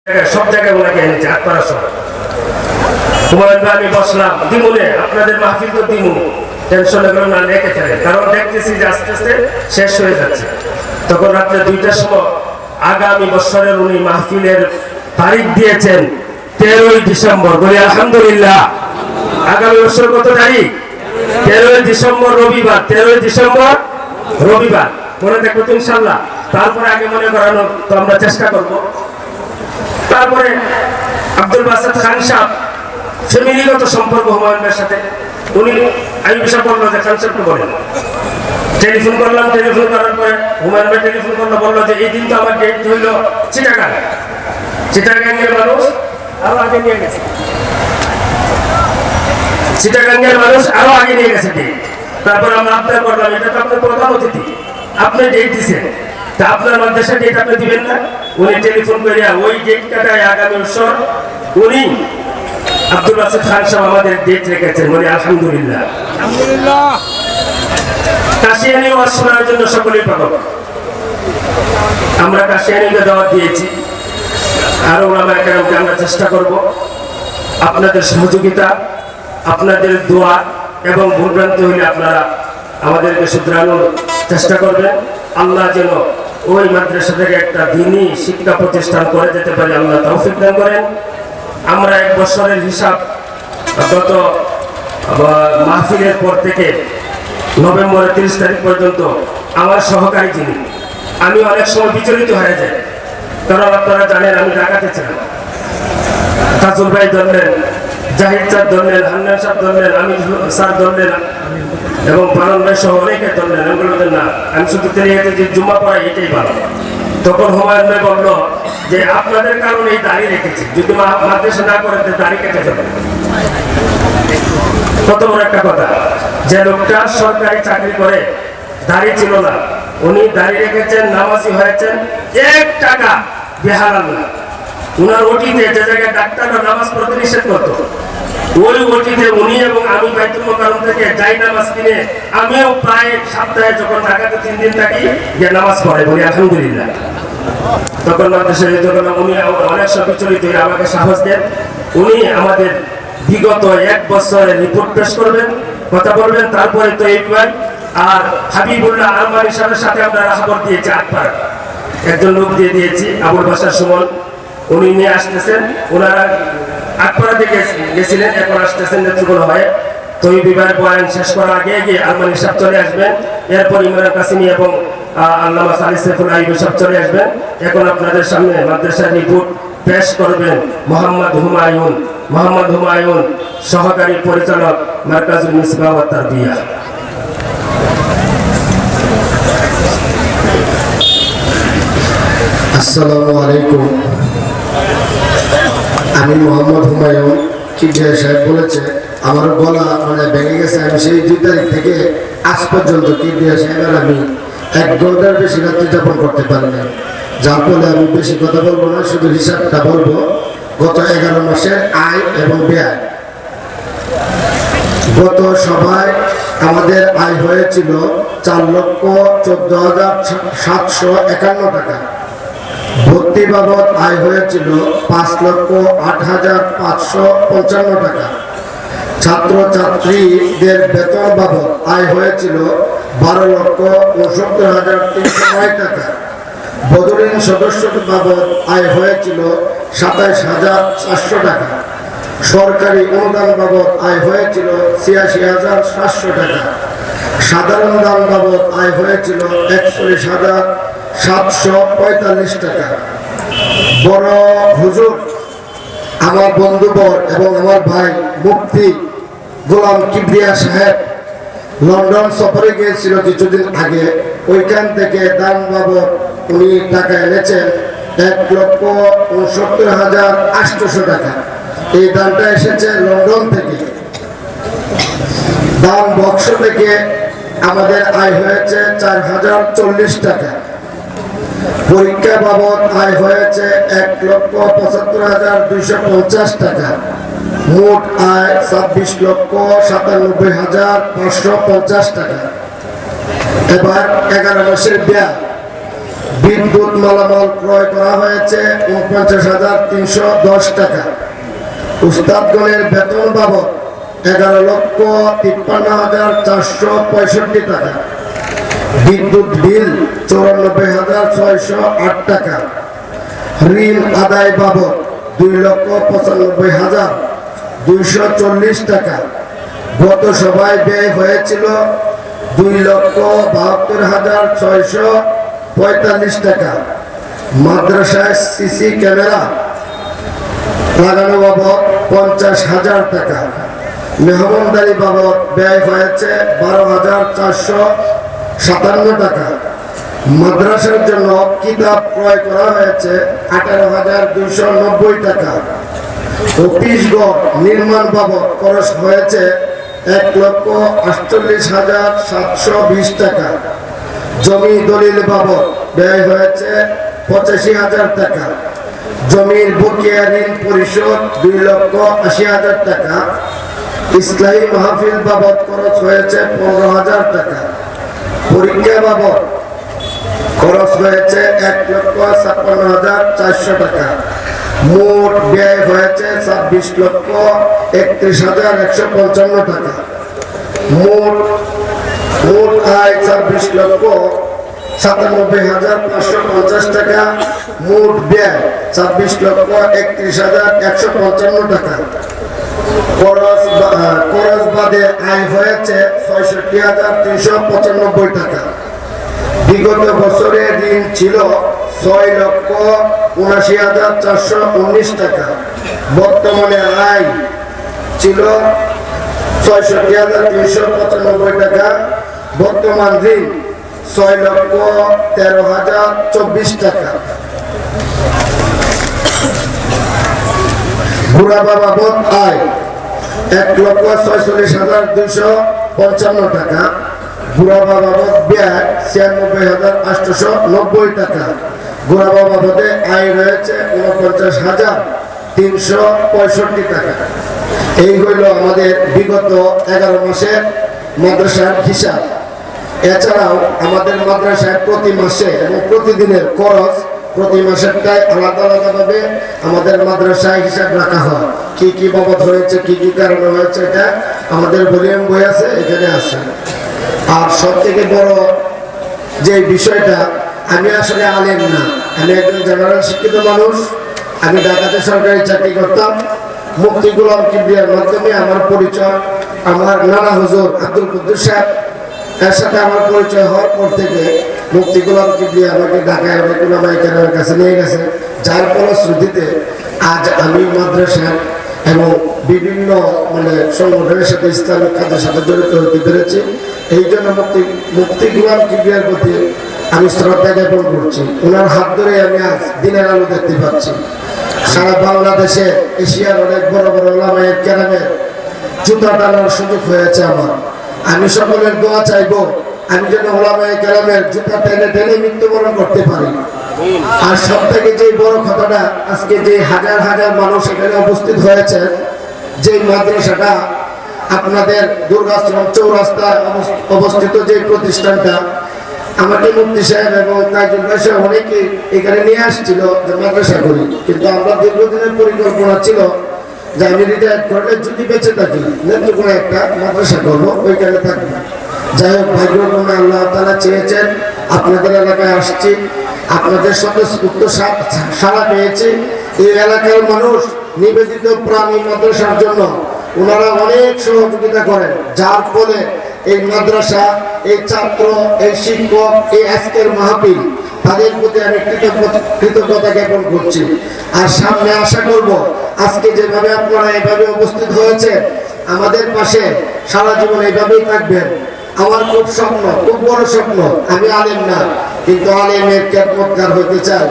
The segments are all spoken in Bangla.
সব জায়গায় ওনাকে এনেছে আটপাড়ার সময় হুমায়ুন ভাই আমি বসলাম দিমুনে আপনাদের মাহফিল তো দিমু টেনশন এগুলো না রেখে ফেলেন, কারণ দেখতেছি যে আস্তে আস্তে শেষ হয়ে যাচ্ছে। তখন রাত্রে 2টার সময় আগামী বছরের উনি মাহফিলের তারিখ দিয়েছেন 13ই ডিসেম্বর। বলি আলহামদুলিল্লাহ। আগামী বছর কত তারিখ? 13ই ডিসেম্বর রবিবার। 13ই ডিসেম্বর রবিবার মনে থাকবো তো ইনশাল্লাহ। তারপরে আগে মনে করানো তো আমরা চেষ্টা করব। তারপরে আব্দুল বাসাত খান সাহেব ফ্যামিলিগত সম্পর্ক হুমায়ুন ভাইয়ের সাথে, উনি আমি বিষয় বললো যে খান সাহেবকে বলেন। টেলিফোন করলাম, টেলিফোন করার পরে হুমায়ুন ভাই টেলিফোন করলো, বললো যে এই দিন তো আমার ডেট হইল চিটাগাং। চিটাগাংয়ের মানুষ আরো আগে নিয়ে গেছে, চিটাগাংয়ের মানুষ আরো আগে নিয়ে গেছে ডেট। তারপর আমরা আপনার করলাম, এটা তো আপনার প্রধান অতিথি, আপনি ডেট দিচ্ছেন, তা আপনার মাদ্রাসা ডেট আপনি দিবেন না? উনি টেলিফোন করে ওই ডেট কাটায় আগামী বছর উনি আব্দুল বাসিত খান সাহেব আমাদের ডেট রেখেছেন। মানে আলহামদুলিল্লাহ। আলহামদুলিল্লাহ। কাশিয়ানি ওয়াজ শোনার জন্য সকলেই পাবো। আমরা কাশিয়ানিকে দাওয়াত দিয়েছি, আরো ওলামা কেরামকে আমরা চেষ্টা করব আপনাদের সহযোগিতা, আপনাদের দোয়া এবং ভুলভ্রান্তি হইলে আপনারা আমাদেরকে শুধরানোর চেষ্টা করবেন। আল্লাহ যেন ওই মাদ্রাসা থেকে একটা দ্বীনি শিক্ষা প্রতিষ্ঠান করে যেতে পারে, আল্লাহ তৌফিক দান করেন। আমরা 1 বছরের হিসাব গত মাহফিলের পর থেকে নভেম্বরের 30 তারিখ পর্যন্ত আমার সহকারী যিনি, আমি অনেক সময় বিচলিত হয়ে যাই, কারণ আপনারা জানেন আমি ঢাকাতে ছিলাম। তাজুল ভাই ধরলেন, জাহিদ স্যার ধরলেন, হান্নান সাহেব ধরলেন, আমি স্যার ধরলেন এবং পালন ভাই সহ অনেকে ধরলেন। আমি বললেন না, আমি শুধু তেলিয়াতে যে জুম্মা পড়াই এটাই ভালো। তখন হুমায়ুন ভাই বলল যে আপনাদের কারণে এই দাড়ি রেখেছি, যদি মাদ্রাসা না করে দাড়ি কেটে যাবে। কত বড় একটা কথা, যে লোকটা সরকারি চাকরি করে দাড়ি ছিল না, উনি দাড়ি রেখেছেন, নামাজি হয়েছেন, 1 টাকা বেহালাল না। উনার ওটিতে যে জায়গায় ডাক্তাররা নামাজ পড়তে নিষেধ করতো, ওই ওটিতে উনি এবং আমি বাইতুল মুকাররম থেকে যাই নামাজ কিনে, আমিও প্রায় সপ্তাহে যখন ঢাকাতে 3 দিন থাকি যে নামাজ পড়ে। বলি আলহামদুলিল্লাহ। তখন মাদ্রাসায় যখন উনি অনেক সব বিচলিত হয়ে আমাকে সাহস দেন, উনি আমাদের বিগত 1 বছরের রিপোর্ট পেশ করবেন, কথা বলবেন। তারপরে তো এইবার আর হাবিবুল্লাহ আরমানি সাহেবের সাথে আমরা রাহবর দিয়েছি, আটপাড়া একজন লোক দিয়ে দিয়েছি, আবুল বাসার সুমন, উনি নিয়ে আসতেছেন। ওনারা আটপাড়া থেকে গেছিলেন, এখন আসতেছেন নেত্রকোনা হয়ে। তো এই বিবাহের বয়ান শেষ করার আগে গিয়ে আরমানি সাহেব চলে আসবেন, এরপর ইমরান কাসিমি এবং আল্লামা সালিহ সাইফুল আইয়ুবী সাহেব চলে আসবেন। এখন আপনাদের সামনে মাদ্রাসার রিপোর্ট পেশ করবেন মোহাম্মদ হুমায়ুন। মোহাম্মদ হুমায়ুন, সহকারী পরিচালক, মারকাজুল মিসবাহ ওয়া তারবিয়া। আসসালামু আলাইকুম। আমি মোহাম্মদ হুমায়ুন। চিঠিয়া সাহেব বলেছে আমার গলা মানে ভেঙে গেছে। আমি সেই 2 তারিখ থেকে আজ পর্যন্ত চিঠিয়া সাহেবের আমি 1 ঘন্টার বেশি রাত্রি যাপন করতে পারি না, যার ফলে আমি বেশি কথা বলবো না, শুধু হিসাবটা বলবো। গত 11 মাসের আয় এবং ব্যয়। গত সভায় আমাদের আয় হয়েছিল 4,14,751 টাকা। ভর্তি বাবদ আয় হয়েছিল 5,08,555 টাকা। ছাত্রছাত্রীদের বেতন বাবদ আয় হয়েছিল 12,69,309 টাকা। বদরীন সদস্য বাবদ আয় হয়েছিল 27,400 টাকা। সরকারি অনুদান বাবদ আয় হয়েছিল 86,700 টাকা। সাধারণ দান বাবদ আয় হয়েছিল 41,745 টাকা। বড় হুজুর আমার বন্ধুবর এবং আমার ভাই মুফতি গোলাম কিবরিয়া সাহেব লন্ডন সফরে গিয়েছিল কিছুদিন আগে। ওইখান থেকে দান বাবদ উনি টাকা এনেছেন 1,69,800 টাকা। এই দানটা এসেছে লন্ডন থেকে। দান বক্স থেকে আমাদের আয় হয়েছে 4,040 টাকা। পরীক্ষা বাবদ আয় হয়েছে 1,75,250 টাকা। মোট আয় 26,97,550 টাকা। এবার 11 মাসের ব্যয়। বিদ্যুৎ মালামাল ক্রয় করা হয়েছে 49,310 টাকা। উস্তাদগণের বেতন বাবদ 11,53,465 টাকা। বিদ্যুৎ বিল 94,608 টাকা। ঋণ আদায় বাবদ 2,95,240 টাকা। গত সভায় ব্যয় হয়েছিল 2,72,645 টাকা। মাদ্রাসায় সিসি ক্যামেরা লাগানো বাবদ 50,000 টাকা। মেহমানদারি বাবদ ব্যয় হয়েছে 12,457 টাকা। মাদ্রাসার জন্য কিতাব ক্রয় করা হয়েছে 18,290 টাকা। অফিস ঘর নির্মাণ বাবদ খরচ হয়েছে 1,48,720 টাকা। জমি দলিল বাবদ ব্যয় হয়েছে 85,000 টাকা। জমির বকেয়া ঋণ পরিশোধ 2,80,000 টাকা। ইসলামী মাহফিল বাবদ খরচ হয়েছে 15,000 টাকা। পরীক্ষা বাবদ খরচ হয়েছে 1,56,400 টাকা। মোট ব্যয় হয়েছে 26,31,155 টাকা। মোট আয় 26,97,550 টাকা। মোট ব্যয় 26,31,155 টাকা। খরচ বাদে আয় হয়েছে 66,395 টাকা। বিগত বছরে ঋণ ছিল 6,79,419 টাকা। বর্তমানে আয় ছিল 66,395 টাকা। বর্তমান ঋণ 6,13,024 টাকা। ঘোরাবা বাবদ আয় 1,46,255 টাকা। ঘোরাবা বাবদ ব্যয় 96,890 টাকা। ঘোরাবা বাবদে আয় রয়েছে 49,365 টাকা। এই হইল আমাদের বিগত 11 মাসের মাদ্রাসার হিসাব। এছাড়াও আমাদের মাদ্রাসায় প্রতি মাসে এবং প্রতিদিনের খরচ প্রতি মাসেরটাই আলাদা আলাদাভাবে আমাদের মাদ্রাসায় হিসাব রাখা হয়। কি কি বাবদ হয়েছে, কি কি কারণে হয়েছে, এটা আমাদের ভলিউম বই আছে, এখানে আছে। আর সব থেকে বড় যে বিষয়টা, আমি আসলে আলেম না, আমি একজন জেনারেল শিক্ষিত মানুষ। আমি ঢাকাতে সরকারি চাকরি করতাম। মুফতি গোলাম কিবরিয়ার মাধ্যমে আমার পরিচয় আমার নানা হুজুর আব্দুল কুদ্দুস সাহেব, এর সাথে আমার পরিচয় হওয়ার পর থেকে মুফতি গোলাম কিবরিয়া আমাকে ঢাকায় অনেক উলামায়ে কেরামের কাছে নিয়ে গেছে, যার ফলশ্রুতিতে আজ আমি মাদ্রাসা এবং বিভিন্ন সংগঠনের সাথে ইসলামিক কাজের সাথে জড়িত হতে পেরেছি। এই জন্য মুফতি গোলাম কিবরিয়ার প্রতি আমি শ্রদ্ধা জ্ঞাপন করছি। ওনার হাত ধরে আমি আজ দিনের আলো দেখতে পাচ্ছি। সারা বাংলাদেশে এশিয়ার অনেক বড় বড় উলামায়ে কেরামের জুতা টানার সুযোগ হয়েছে আমার। আমি সকলের দোয়া চাইবো, আমি যেন উলামায়ে কেরামের জুতা টেনে টেনে মৃত্যুবরণ করতে পারি। আর সব থেকে যে বড় কথাটা, আজকে যে হাজার হাজার মানুষ এখানে উপস্থিত হয়েছে, যে মাদ্রাসাটা আপনাদের দুর্গাশ্রম চৌরাস্তায় অবস্থিত, যে প্রতিষ্ঠানটা আমাকে মুফতি সাহেব এবং কাজুল ভাই সাহেব অনেকে এখানে নিয়ে আসছিল যে মাদ্রাসা করি, কিন্তু আমরা দীর্ঘদিনের পরিকল্পনা ছিল যে আমি রিটায়ার করলে যদি বেঁচে থাকি নতুন কোনো একটা মাদ্রাসা করবো, ওইখানে থাকবো। যাই হোক, ভাগ্যক্রমে আল্লাহ তাআলা চেয়েছেন, আপনাদের এলাকায় আসছি, আপনাদের স্বতঃস্ফূর্ত সাড়া পেয়েছি। এই এলাকার মানুষ নিবেদিত প্রাণী মাদ্রাসার জন্য ওনারা অনেক সহযোগিতা করেন, যার ফলে এই মাদ্রাসা, এই ছাত্র, এই শিক্ষক, এই আজকের মাহফিল, তাদের প্রতি আমি কৃতজ্ঞতা জ্ঞাপন করছি। আর সামনে আশা করব আজকে যেভাবে আপনারা এইভাবে উপস্থিত হয়েছে, আমাদের পাশে সারা জীবন এইভাবেই থাকবেন। আমার খুব স্বপ্ন, খুব বড় স্বপ্ন, আমি আলেম না, কিন্তু আলেমের খেদমতগার হতে চাই।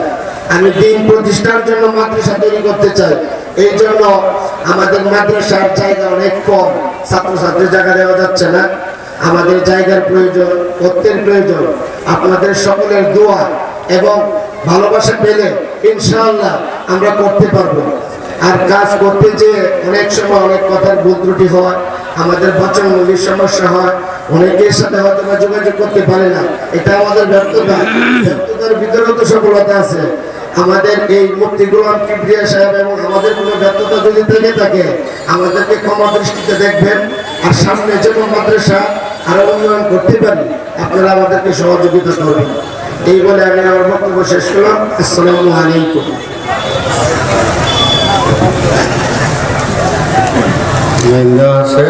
আমি দিন প্রতিষ্ঠার জন্য মাদ্রাসা তৈরি করতে চাই। এই জন্য আমাদের মাদ্রাসার জায়গা অনেক কম, ছাত্রছাত্রীর জায়গা দেওয়া যাচ্ছে না। আমাদের জায়গার প্রয়োজন, অর্থের প্রয়োজন। আপনাদের সকলের দোয়া এবং ভালোবাসা পেলে ইনশাআল্লাহ আমরা করতে পারবো। আর কাজ করতে যে অনেক সময় অনেক কথার ভুল ত্রুটি হয়, আমাদের বচনমূলক সমস্যা হয়, অনেকের সাথে হয়তো বা যোগাযোগ করতে পারে না, এটা আমাদের ব্যর্থতা। ব্যর্থতার ভিতরেও তো সফলতা আছে। আমাদের এই মুফতি গোলাম কিবরিয়া সাহেব এবং আমাদের কোনো ব্যর্থতা যদি থেকে থাকে আমাদেরকে ক্ষমা দৃষ্টিতে দেখবেন, আর সামনে যেন মাদ্রাসা আরো উন্নয়ন করতে পারি আপনারা আমাদেরকে সহযোগিতা করবেন। এই বলে আমি আমার বক্তব্য শেষ করলাম। আসসালামু আলাইকুম। আছে